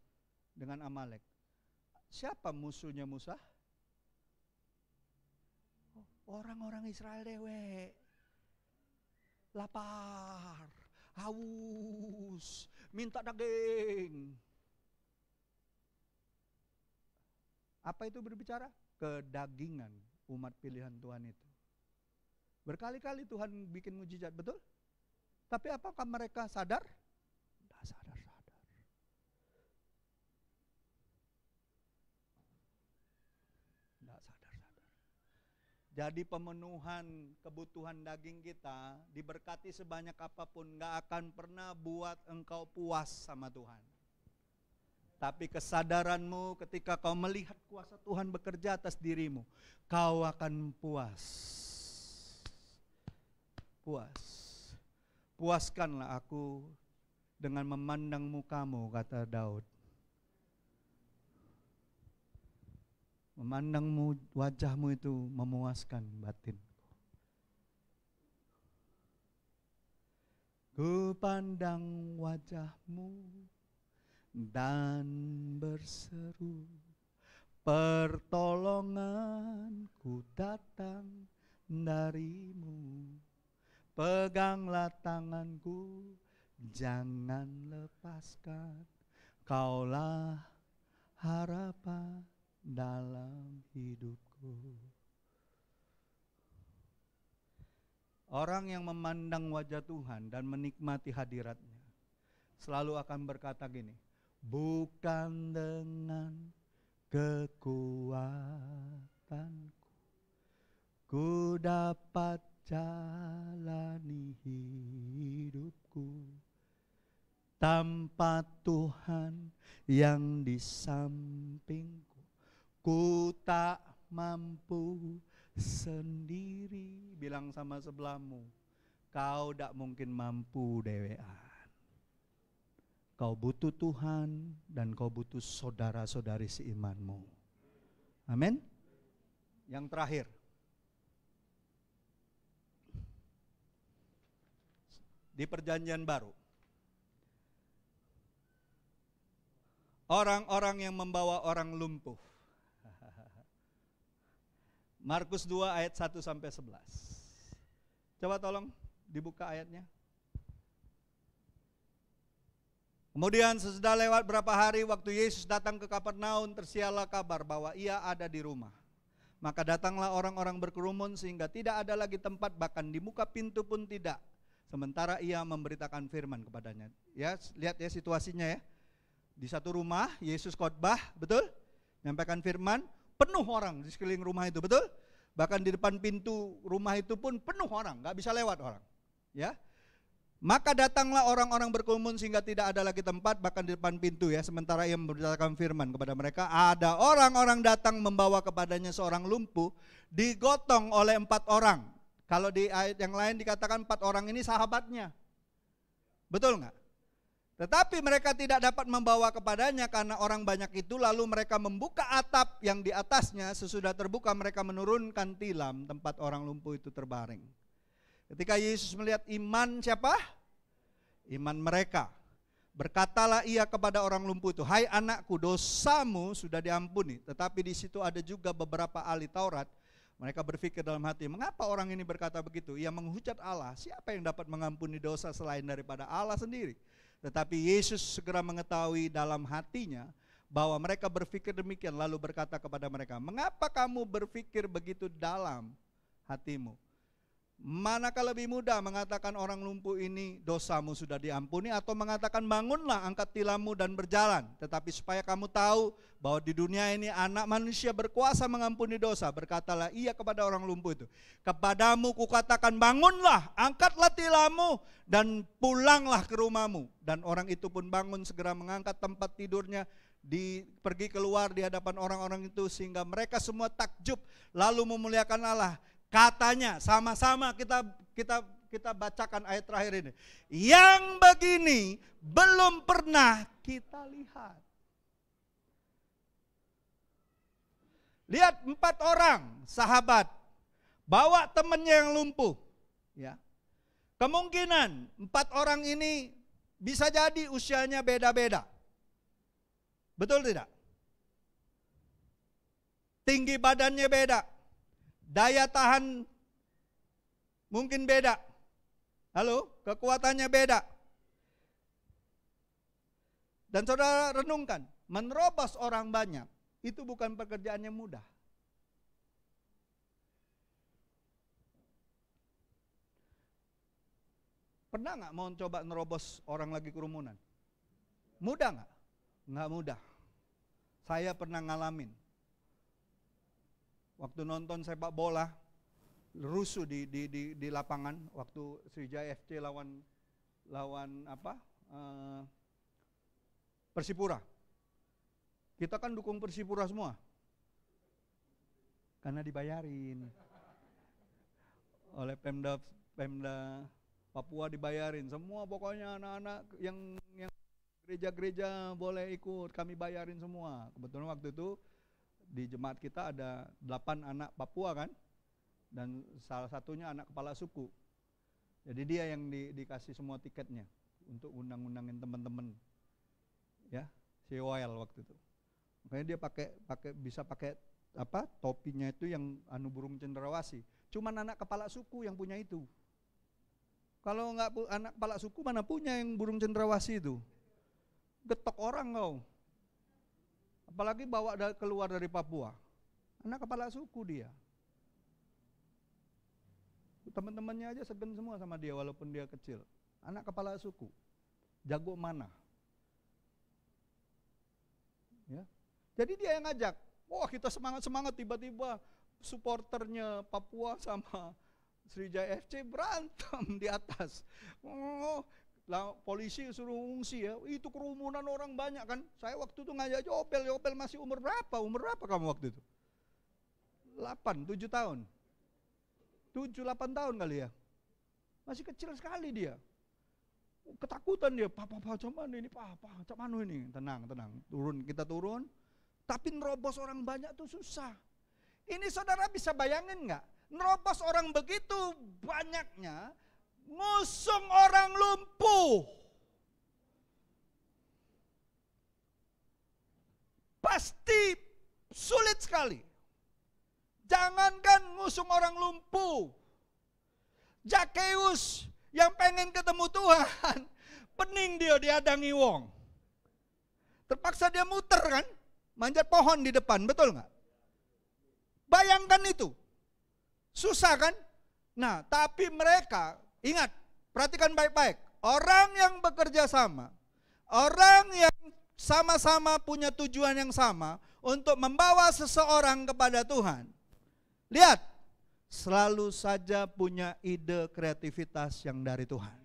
dengan Amalek, siapa musuhnya Musa? Orang-orang Israel dewe. Lapar, haus, minta daging. Apa itu berbicara? Kedagingan umat pilihan Tuhan itu. Berkali-kali Tuhan bikin mujizat, betul? Tapi apakah mereka sadar? Tidak sadar. Jadi pemenuhan kebutuhan daging kita diberkati sebanyak apapun gak akan pernah buat engkau puas sama Tuhan. Tapi kesadaranmu ketika kau melihat kuasa Tuhan bekerja atas dirimu, kau akan puas. Puas. Puaskanlah aku dengan memandang mukamu, kata Daud. Memandangmu, wajahmu itu memuaskan batinku. Ku pandang wajahmu dan berseru, pertolonganku datang darimu. Peganglah tanganku, jangan lepaskan, kaulah harapan dalam hidupku. Orang yang memandang wajah Tuhan dan menikmati hadiratnya selalu akan berkata gini, bukan dengan kekuatanku ku dapat jalani hidupku, Tanpa Tuhan yang di sampingku, ku tak mampu sendiri. Bilang sama sebelahmu, kau tak mungkin mampu dewean. Kau butuh Tuhan dan kau butuh saudara-saudari seimanmu. Amin. Yang terakhir, di perjanjian baru, orang-orang yang membawa orang lumpuh. Markus 2 ayat 1 sampai 11. Coba tolong dibuka ayatnya. Kemudian sesudah lewat berapa hari, waktu Yesus datang ke Kapernaum, tersiarlah kabar bahwa ia ada di rumah. Maka datanglah orang-orang berkerumun sehingga tidak ada lagi tempat, bahkan di muka pintu pun tidak. Sementara ia memberitakan firman kepadanya. Ya, lihat ya situasinya ya. Di satu rumah, Yesus khotbah, betul? Menyampaikan firman, penuh orang di sekeliling rumah itu, betul? Bahkan di depan pintu rumah itu pun penuh orang, gak bisa lewat orang. Ya. Maka datanglah orang-orang berkerumun sehingga tidak ada lagi tempat, bahkan di depan pintu ya. Sementara ia memberitakan firman kepada mereka, ada orang-orang datang membawa kepadanya seorang lumpuh, digotong oleh 4 orang. Kalau di ayat yang lain dikatakan 4 orang ini sahabatnya. Betul nggak? Tetapi mereka tidak dapat membawa kepadanya karena orang banyak itu. Lalu mereka membuka atap yang di atasnya. Sesudah terbuka mereka menurunkan tilam tempat orang lumpuh itu terbaring. Ketika Yesus melihat iman siapa? Iman mereka. Berkatalah ia kepada orang lumpuh itu, hai anakku, dosamu sudah diampuni. Tetapi di situ ada juga beberapa ahli Taurat. Mereka berpikir dalam hati, mengapa orang ini berkata begitu? Ia menghujat Allah, siapa yang dapat mengampuni dosa selain daripada Allah sendiri? Tetapi Yesus segera mengetahui dalam hatinya bahwa mereka berpikir demikian, lalu berkata kepada mereka, mengapa kamu berpikir begitu dalam hatimu? Manakah lebih mudah mengatakan orang lumpuh ini dosamu sudah diampuni, atau mengatakan bangunlah, angkat tilammu dan berjalan? Tetapi supaya kamu tahu bahwa di dunia ini anak manusia berkuasa mengampuni dosa, berkatalah ia kepada orang lumpuh itu, kepadamu kukatakan bangunlah, angkatlah tilammu dan pulanglah ke rumahmu. Dan orang itu pun bangun, segera mengangkat tempat tidurnya, pergi keluar di hadapan orang-orang itu, sehingga mereka semua takjub lalu memuliakan Allah. Katanya, sama-sama kita bacakan ayat terakhir ini. Yang begini belum pernah kita lihat. Lihat 4 orang sahabat bawa temannya yang lumpuh. Ya. Kemungkinan 4 orang ini bisa jadi usianya beda-beda. Betul tidak? Tinggi badannya beda. Daya tahan mungkin beda. Halo, kekuatannya beda. Dan saudara renungkan, menerobos orang banyak itu bukan pekerjaan yang mudah. Pernah nggak mau coba nerobos orang lagi kerumunan? Mudah nggak? Nggak mudah. Saya pernah ngalamin. Waktu nonton sepak bola, rusuh di lapangan waktu Sriwijaya FC lawan Persipura. Kita kan dukung Persipura semua. Karena dibayarin. Oleh Pemda Papua dibayarin. Semua pokoknya anak-anak yang gereja-gereja boleh ikut, kami bayarin semua. Kebetulan waktu itu di jemaat kita ada 8 anak Papua kan, dan salah satunya anak kepala suku. Jadi dia yang dikasih semua tiketnya untuk undang-undangin teman-teman, ya, si Yoel waktu itu. Makanya dia bisa pakai topinya itu yang burung cendrawasih. Cuman anak kepala suku yang punya itu. Kalau nggak anak kepala suku mana punya yang burung cendrawasih itu? Getok orang kau. Apalagi bawa keluar dari Papua. Anak kepala suku dia. Teman-temannya aja segan semua sama dia walaupun dia kecil. Anak kepala suku. Jago mana? Ya. Jadi dia yang ngajak. Wah, kita semangat-semangat, tiba-tiba supporternya Papua sama Sriwijaya FC berantem di atas. Oh, polisi suruh ngungsi ya, itu kerumunan orang banyak kan. Saya waktu itu ngajak Yopel masih umur berapa kamu waktu itu? 7 tahun. 7-8 tahun kali ya. Masih kecil sekali dia. Ketakutan dia, papa macam mana ini, papa macam mana ini. Tenang, kita turun. Tapi nerobos orang banyak tuh susah. Ini saudara bisa bayangin nggak? Nerobos orang begitu banyaknya, ngusung orang lumpuh. Pasti sulit sekali. Jangankan ngusung orang lumpuh. Zakeus yang pengen ketemu Tuhan, pening dia dihadangi wong. Terpaksa dia muter kan, manjat pohon di depan, betul nggak? Bayangkan itu. Susah kan? Nah, tapi mereka, ingat, perhatikan baik-baik. Orang yang bekerja sama, orang yang sama-sama punya tujuan yang sama untuk membawa seseorang kepada Tuhan. Lihat, selalu saja punya ide kreativitas yang dari Tuhan.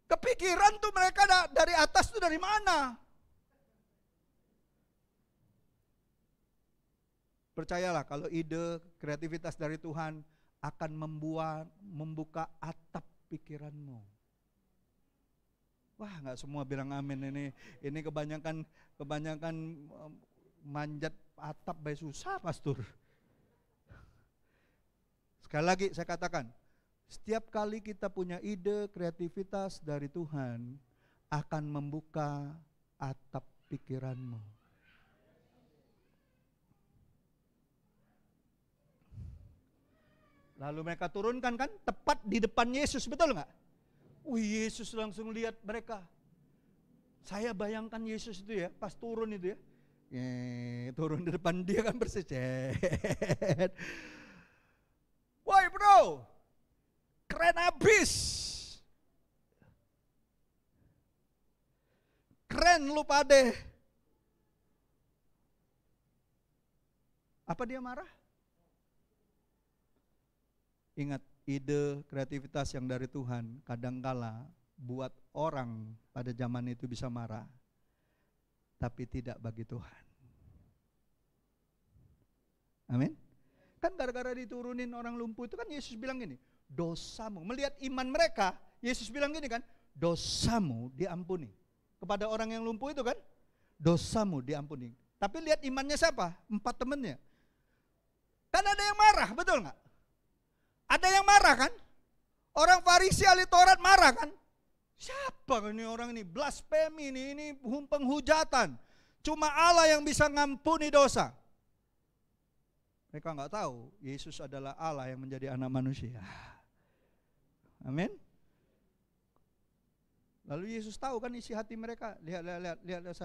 Kepikiran tuh mereka dari atas tuh dari mana? Percayalah kalau ide kreativitas dari Tuhan akan membuka atap pikiranmu. Wah, nggak semua bilang amin ini. Ini kebanyakan manjat atap baik susah, pastor. Sekali lagi saya katakan, setiap kali kita punya ide kreativitas dari Tuhan akan membuka atap pikiranmu. Lalu mereka turunkan kan tepat di depan Yesus, betul nggak? Yesus langsung lihat mereka. Saya bayangkan Yesus itu ya, pas turun itu ya. Turun di depan dia kan bersejet. Woi bro, keren abis. Keren lu pade. Apa dia marah? Ingat, ide kreativitas yang dari Tuhan kadangkala buat orang pada zaman itu bisa marah, tapi tidak bagi Tuhan. Amin. Kan gara-gara diturunin orang lumpuh itu kan Yesus bilang gini, dosamu. Melihat iman mereka, Yesus bilang gini kan, dosamu diampuni. Kepada orang yang lumpuh itu kan, dosamu diampuni. Tapi lihat imannya siapa? 4 temannya. Kan ada yang marah, betul gak? Ada yang marah kan? Orang Farisi ahli Taurat marah kan? Siapa ini orang ini? Blasfemi ini penghujatan. Cuma Allah yang bisa ngampuni dosa. Mereka nggak tahu Yesus adalah Allah yang menjadi anak manusia. Amin. Lalu Yesus tahu kan isi hati mereka. Lihat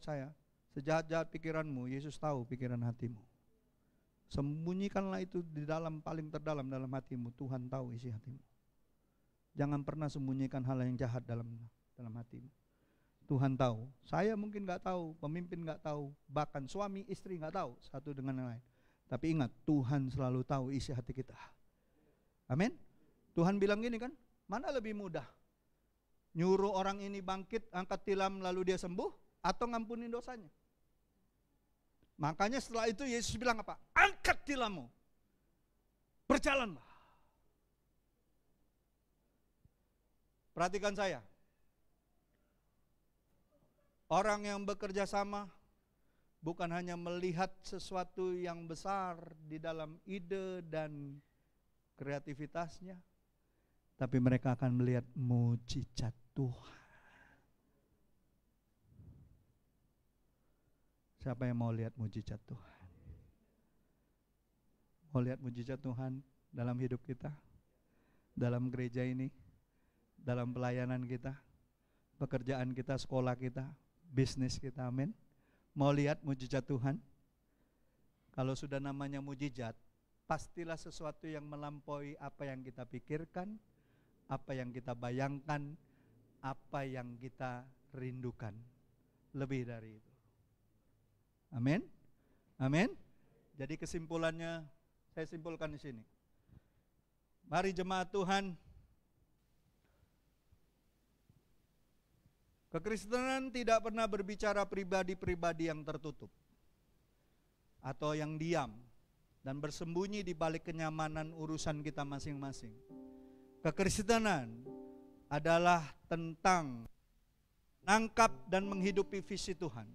saya. Sejahat-jahat pikiranmu, Yesus tahu pikiran hatimu. Sembunyikanlah itu di dalam paling terdalam dalam hatimu. Tuhan tahu isi hatimu. Jangan pernah sembunyikan hal yang jahat dalam hatimu. Tuhan tahu. Saya mungkin nggak tahu, pemimpin nggak tahu, bahkan suami istri nggak tahu satu dengan yang lain. Tapi ingat, Tuhan selalu tahu isi hati kita. Amin. Tuhan bilang gini kan, mana lebih mudah? Nyuruh orang ini bangkit, angkat tilam lalu dia sembuh, atau ngampunin dosanya? Makanya setelah itu Yesus bilang apa? Angkat tilammu, berjalanlah. Perhatikan saya. Orang yang bekerja sama bukan hanya melihat sesuatu yang besar di dalam ide dan kreativitasnya, tapi mereka akan melihat mujizat Tuhan. Siapa yang mau lihat mujizat Tuhan? Mau lihat mujizat Tuhan dalam hidup kita, dalam gereja ini, dalam pelayanan kita, pekerjaan kita, sekolah kita, bisnis kita, amin. Mau lihat mujizat Tuhan? Kalau sudah namanya mujizat, pastilah sesuatu yang melampaui apa yang kita pikirkan, apa yang kita bayangkan, apa yang kita rindukan. Lebih dari itu. Amin. Amin. Jadi kesimpulannya, saya simpulkan di sini. Mari jemaat Tuhan, kekristenan tidak pernah berbicara pribadi-pribadi yang tertutup atau yang diam dan bersembunyi di balik kenyamanan urusan kita masing-masing. Kekristenan adalah tentang menangkap dan menghidupi visi Tuhan.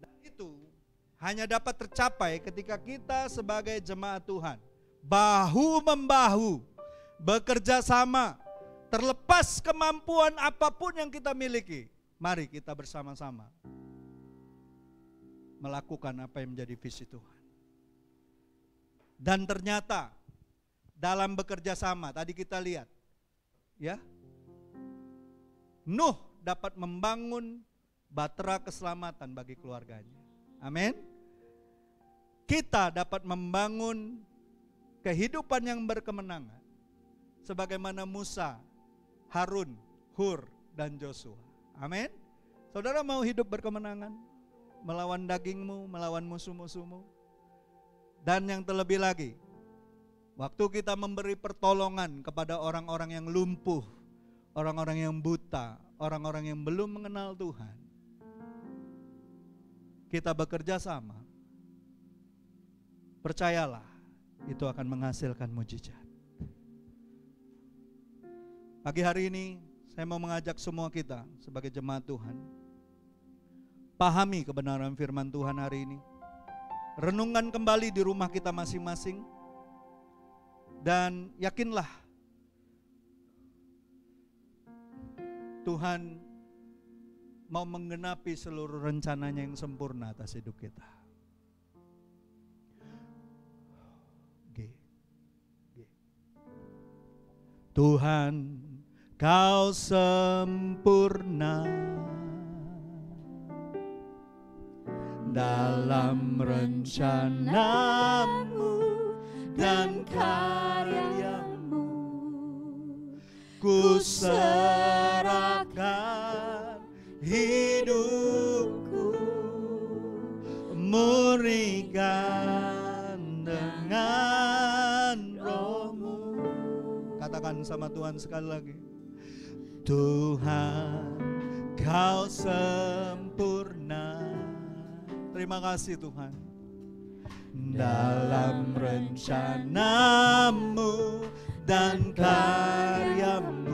Dan itu hanya dapat tercapai ketika kita sebagai jemaat Tuhan bahu-membahu, bekerja sama, terlepas kemampuan apapun yang kita miliki. Mari kita bersama-sama melakukan apa yang menjadi visi Tuhan. Dan ternyata dalam bekerja sama, tadi kita lihat, ya, Nuh dapat membangun bahtera keselamatan bagi keluarganya. Amin. Kita dapat membangun kehidupan yang berkemenangan sebagaimana Musa, Harun, Hur, dan Joshua. Amin. Saudara mau hidup berkemenangan, melawan dagingmu, melawan musuh-musuhmu. Dan yang terlebih lagi, waktu kita memberi pertolongan kepada orang-orang yang lumpuh, orang-orang yang buta, orang-orang yang belum mengenal Tuhan, kita bekerja sama, percayalah, itu akan menghasilkan mujizat. Pagi hari ini, saya mau mengajak semua kita sebagai jemaat Tuhan, pahami kebenaran firman Tuhan hari ini. Renungkan kembali di rumah kita masing-masing. Dan yakinlah, Tuhan mau menggenapi seluruh rencananya yang sempurna atas hidup kita. Tuhan, Kau sempurna dalam rencanamu dan karyamu. Ku serahkan hidupku, murnikan dengan Roh-Mu. Katakan sama Tuhan sekali lagi. Tuhan, Kau sempurna. Terima kasih Tuhan. Dalam rencanamu dan karyamu.